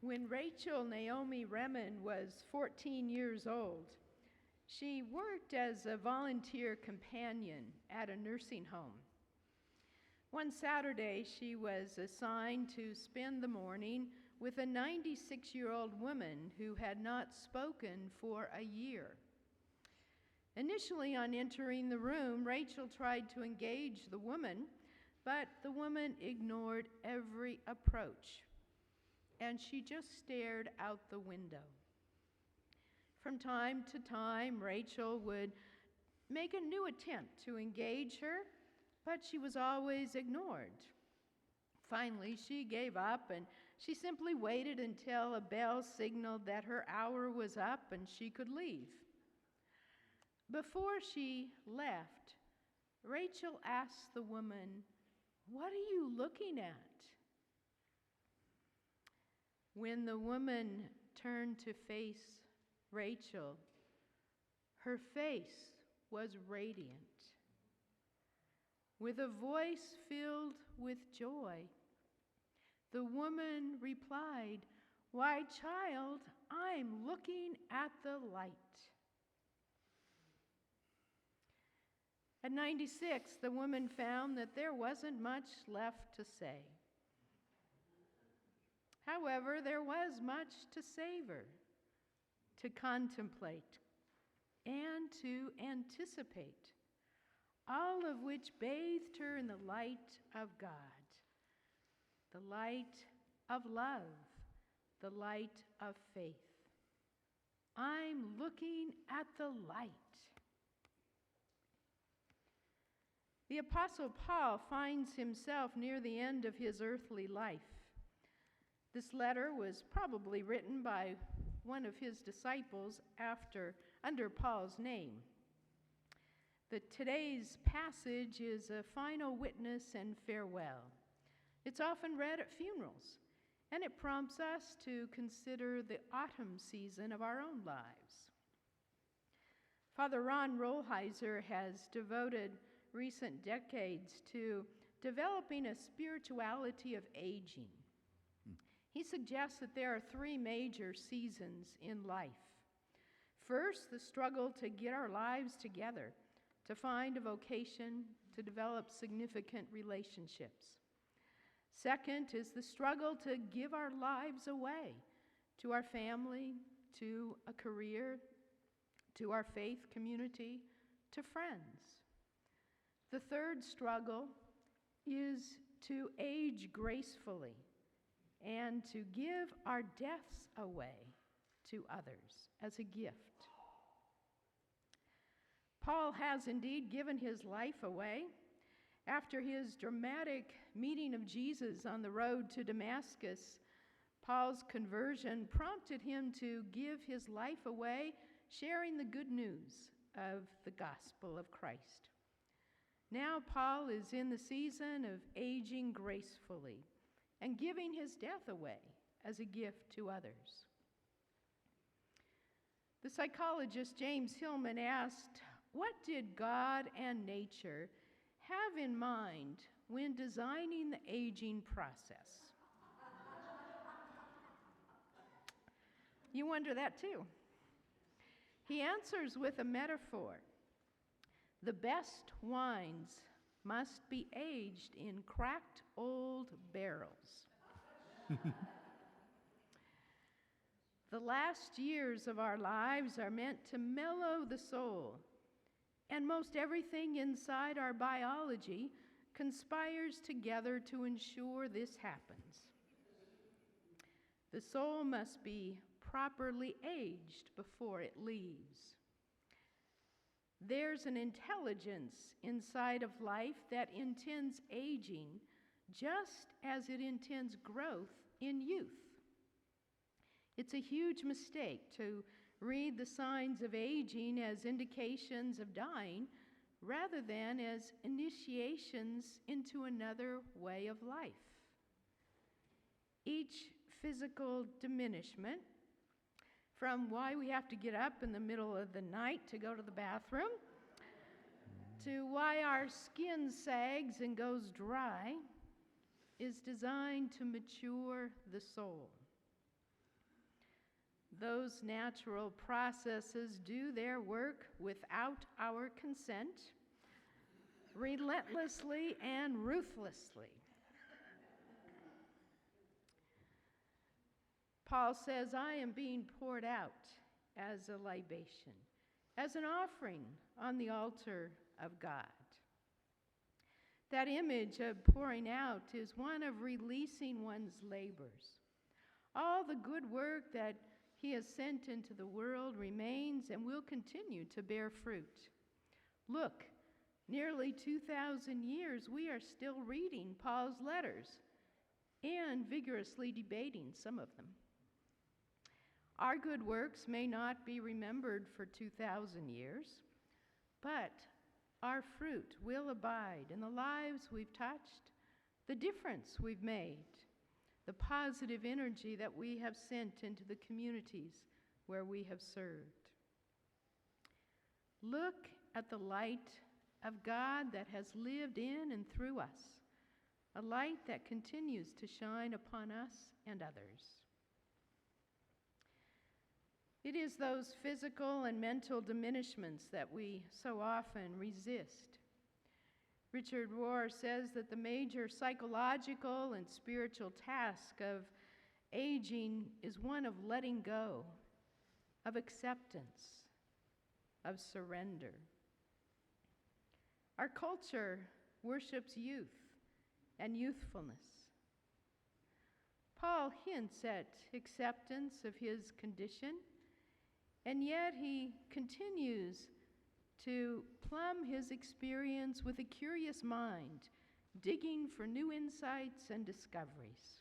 When Rachel Naomi Remen was 14 years old, she worked as a volunteer companion at a nursing home. One Saturday, she was assigned to spend the morning with a 96-year-old woman who had not spoken for a year. Initially, on entering the room, Rachel tried to engage the woman, but the woman ignored every approach, and she just stared out the window. From time to time, Rachel would make a new attempt to engage her, but she was always ignored. Finally, she gave up, and she simply waited until a bell signaled that her hour was up and she could leave. Before she left, Rachel asked the woman, "What are you looking at?" When the woman turned to face Rachel, her face was radiant. With a voice filled with joy, the woman replied, "Why, child, I'm looking at the light." At 96, the woman found that there wasn't much left to say. However, there was much to savor, to contemplate, and to anticipate, all of which bathed her in the light of God, the light of love, the light of faith. I'm looking at the light. The Apostle Paul finds himself near the end of his earthly life. This letter was probably written by one of his disciples under Paul's name. Today's passage is a final witness and farewell. It's often read at funerals, and it prompts us to consider the autumn season of our own lives. Father Ron Rolheiser has devoted recent decades to developing a spirituality of aging. He suggests that there are three major seasons in life. First, the struggle to get our lives together, to find a vocation, to develop significant relationships. Second is the struggle to give our lives away to our family, to a career, to our faith community, to friends. The third struggle is to age gracefully and to give our deaths away to others as a gift. Paul has indeed given his life away. After his dramatic meeting of Jesus on the road to Damascus, Paul's conversion prompted him to give his life away, sharing the good news of the gospel of Christ. Now Paul is in the season of aging gracefully and giving his death away as a gift to others. The psychologist James Hillman asked, "What did God and nature have in mind when designing the aging process?" You wonder that too. He answers with a metaphor. The best wines must be aged in cracked old barrels. The last years of our lives are meant to mellow the soul, and most everything inside our biology conspires together to ensure this happens. The soul must be properly aged before it leaves. There's an intelligence inside of life that intends aging just as it intends growth in youth. It's a huge mistake to read the signs of aging as indications of dying rather than as initiations into another way of life. Each physical diminishment, from why we have to get up in the middle of the night to go to the bathroom, to why our skin sags and goes dry, is designed to mature the soul. Those natural processes do their work without our consent, relentlessly and ruthlessly. Paul says, I am being poured out as a libation, as an offering on the altar of God. That image of pouring out is one of releasing one's labors. All the good work that he has sent into the world remains and will continue to bear fruit. Look, nearly 2,000 years we are still reading Paul's letters and vigorously debating some of them. Our good works may not be remembered for 2,000 years, but our fruit will abide in the lives we've touched, the difference we've made, the positive energy that we have sent into the communities where we have served. Look at the light of God that has lived in and through us, a light that continues to shine upon us and others. It is those physical and mental diminishments that we so often resist. Richard Rohr says that the major psychological and spiritual task of aging is one of letting go, of acceptance, of surrender. Our culture worships youth and youthfulness. Paul hints at acceptance of his condition, and yet he continues to plumb his experience with a curious mind, digging for new insights and discoveries.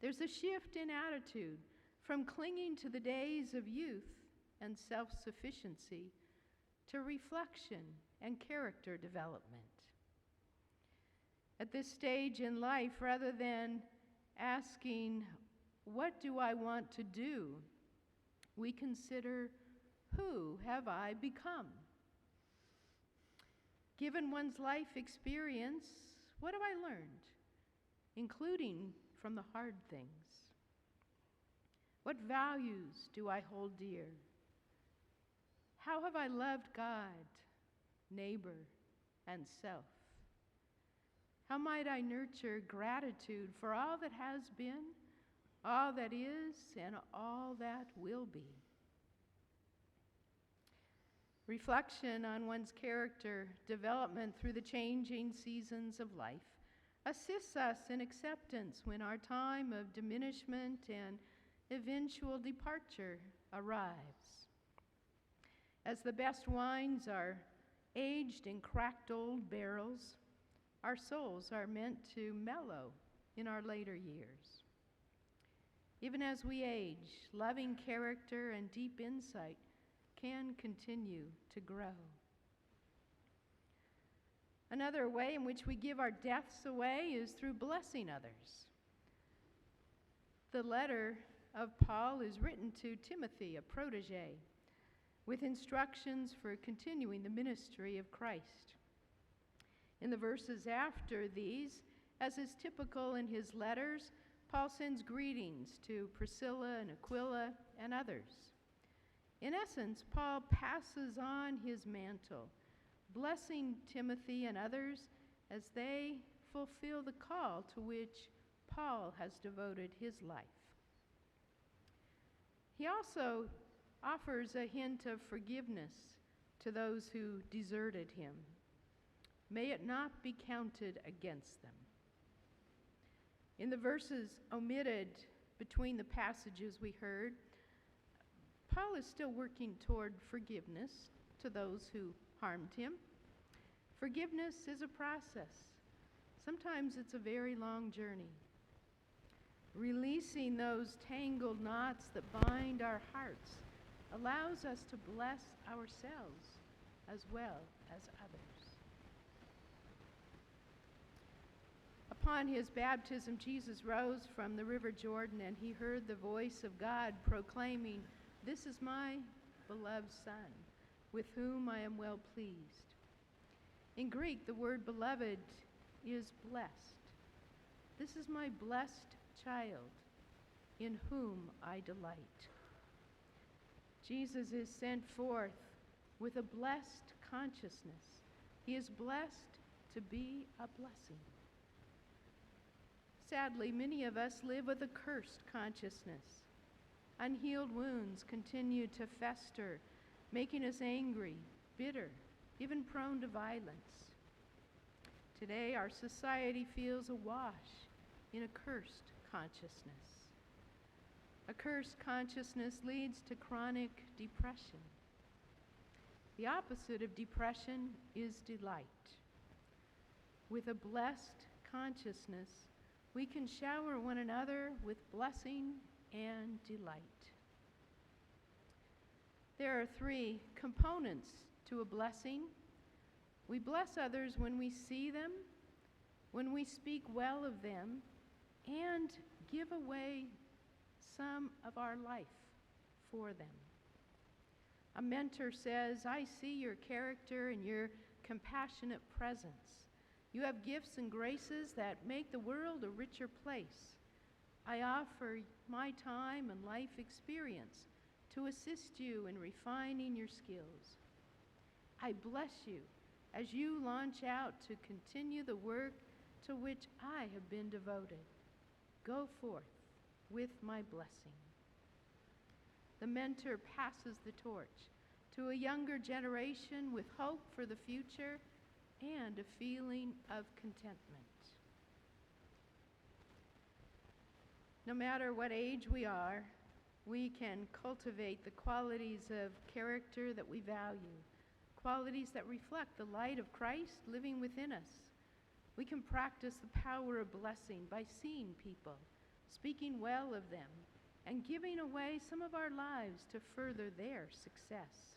There's a shift in attitude from clinging to the days of youth and self-sufficiency to reflection and character development. At this stage in life, rather than asking, what do I want to do, we consider, who have I become? Given one's life experience, what have I learned, including from the hard things? What values do I hold dear? How have I loved God, neighbor, and self? How might I nurture gratitude for all that has been, all that is, and all that will be? Reflection on one's character development through the changing seasons of life assists us in acceptance when our time of diminishment and eventual departure arrives. As the best wines are aged in cracked old barrels, our souls are meant to mellow in our later years. Even as we age, loving character and deep insight can continue to grow. Another way in which we give our deaths away is through blessing others. The letter of Paul is written to Timothy, a protege, with instructions for continuing the ministry of Christ. In the verses after these, as is typical in his letters, Paul sends greetings to Priscilla and Aquila and others. In essence, Paul passes on his mantle, blessing Timothy and others as they fulfill the call to which Paul has devoted his life. He also offers a hint of forgiveness to those who deserted him. May it not be counted against them. In the verses omitted between the passages we heard, Paul is still working toward forgiveness to those who harmed him. Forgiveness is a process. Sometimes it's a very long journey. Releasing those tangled knots that bind our hearts allows us to bless ourselves as well as others. Upon his baptism, Jesus rose from the river Jordan, and he heard the voice of God proclaiming, "This is my beloved Son, with whom I am well pleased." In Greek, the word beloved is blessed. This is my blessed child, in whom I delight. Jesus is sent forth with a blessed consciousness. He is blessed to be a blessing. Sadly, many of us live with a cursed consciousness. Unhealed wounds continue to fester, making us angry, bitter, even prone to violence. Today, our society feels awash in a cursed consciousness. A cursed consciousness leads to chronic depression. The opposite of depression is delight. With a blessed consciousness, we can shower one another with blessing and delight. There are 3 components to a blessing. We bless others when we see them, when we speak well of them, and give away some of our life for them. A mentor says, "I see your character and your compassionate presence. You have gifts and graces that make the world a richer place. I offer my time and life experience to assist you in refining your skills. I bless you as you launch out to continue the work to which I have been devoted. Go forth with my blessing." The mentor passes the torch to a younger generation with hope for the future and a feeling of contentment. No matter what age we are, we can cultivate the qualities of character that we value, qualities that reflect the light of Christ living within us. We can practice the power of blessing by seeing people, speaking well of them, and giving away some of our lives to further their success.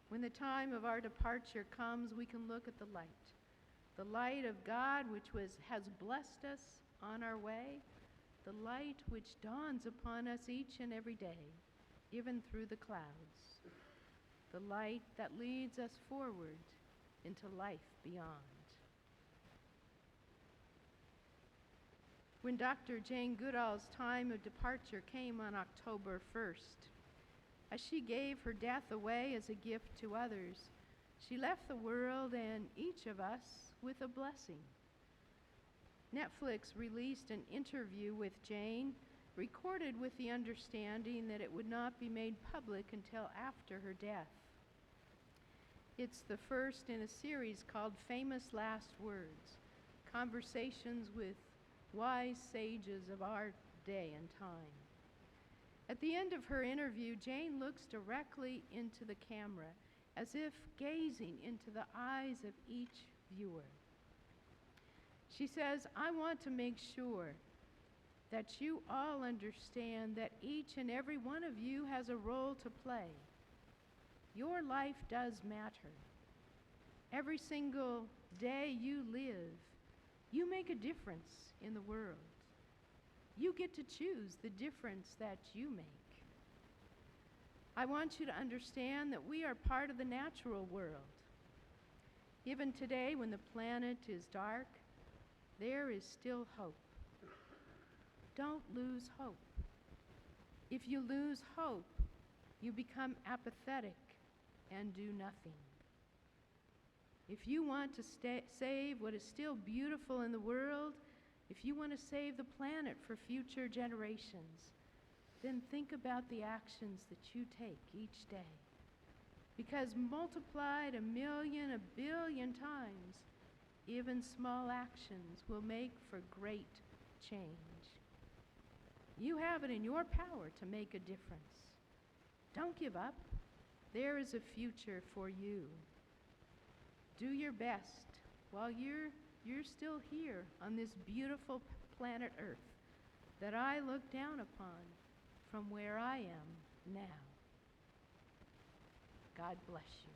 When the time of our departure comes, we can look at the light of God which has blessed us on our way, the light which dawns upon us each and every day, even through the clouds, the light that leads us forward into life beyond. When Dr. Jane Goodall's time of departure came on October 1st, as she gave her death away as a gift to others, she left the world and each of us with a blessing. Netflix released an interview with Jane, recorded with the understanding that it would not be made public until after her death. It's the first in a series called Famous Last Words, conversations with wise sages of our day and time. At the end of her interview, Jane looks directly into the camera, as if gazing into the eyes of each viewer. She says, "I want to make sure that you all understand that each and every one of you has a role to play. Your life does matter. Every single day you live, you make a difference in the world. You get to choose the difference that you make. I want you to understand that we are part of the natural world. Even today, when the planet is dark, there is still hope. Don't lose hope. If you lose hope, you become apathetic and do nothing. If you want to save what is still beautiful in the world, if you want to save the planet for future generations, then think about the actions that you take each day. Because multiplied 1,000,000, 1,000,000,000 times, even small actions will make for great change. You have it in your power to make a difference. Don't give up. There is a future for you. Do your best while you're still here on this beautiful planet Earth that I look down upon from where I am now. God bless you.